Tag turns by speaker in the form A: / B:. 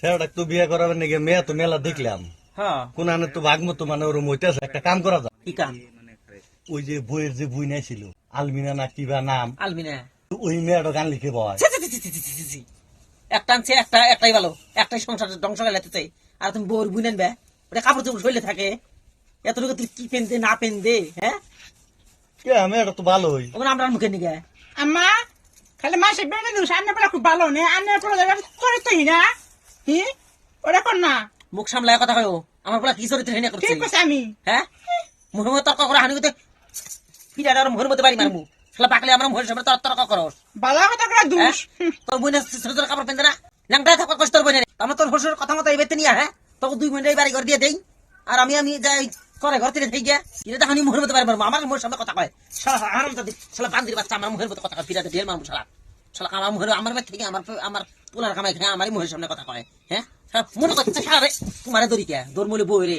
A: সেটা তো বিয়ে করাবেন নাকি মেয়ে তো মেলা দেখলাম
B: হ্যাঁ
A: কোন আনে তো ভাগমত মানে ওরম হইতেছে একটা কাম করা যায়
B: কি কাম?
A: ওই যে বইয়ের যে বই নাই ছিল আলমিনা না কিবা নাম
B: আলমিনা
A: ওই মেয়েটা গান লিখে বয়
B: ছি, ছি, ছি, ছি, ছি, ছি, ছি, ছি। একটা আনছে একটাই ভালো, একটাই সংসার ধ্বংস করে লেতে চাই। আর তুমি বউর বুনেন বে, ওটা কাপড় চোপড় শরীরে থাকে, এতটুকু তুই কি পেন দে না পেন দে, হ্যাঁ
A: কে মেয়েটা তো ভালোই
B: ওখানে আমরা মুখে নিগে
C: আম্মা খালি মাসে বেড়ে দিস আন্নে বলে খুব ভালো নে আন্নে পড়ে করে তো না হি ওরা কর না
B: মুখ সামলায় কথা কয় আমার বলা কি চরিত্র হেনে করছে,
C: ঠিক আছে আমি
B: হ্যাঁ মুখের মধ্যে তর্ক করে হানি করতে ফিরাটা আর মুখের মধ্যে বাড়ি মারমু শালা পাকলে আমরা মুখের সামনে তর্ক করস,
C: ভালো কথা করে দুষ
B: তোর বইনে ছোট ছোট কাপড় পেন্দে না ল্যাংটা থাকার কষ্ট তোর বইনে আমরা তোর হসুর কথা মতো এবার নিয়ে হ্যাঁ তোকে 2 মিনিট বাড়ি ঘর দিয়ে দেই আর আমি যাই করে ঘর থেকে থেকে গিয়া এটা তখন মুখের মধ্যে বাড়ি মারবো আমার মুখের সামনে কথা কয় শালা আরাম তো শালা বান্দির বাচ্চা আমার মুখের মধ্যে কথা কয় ফিরাতে ঢেল মারবো শালা শালা আমার মুখের আমার বাড়ি থেকে আমার পোলার কামাই খায় আমারই মুখের সামনে কথা কয়, হ্যাঁ মনে করছে সারা রে তোমার দড়ি কে দৌড় মূলে বই রে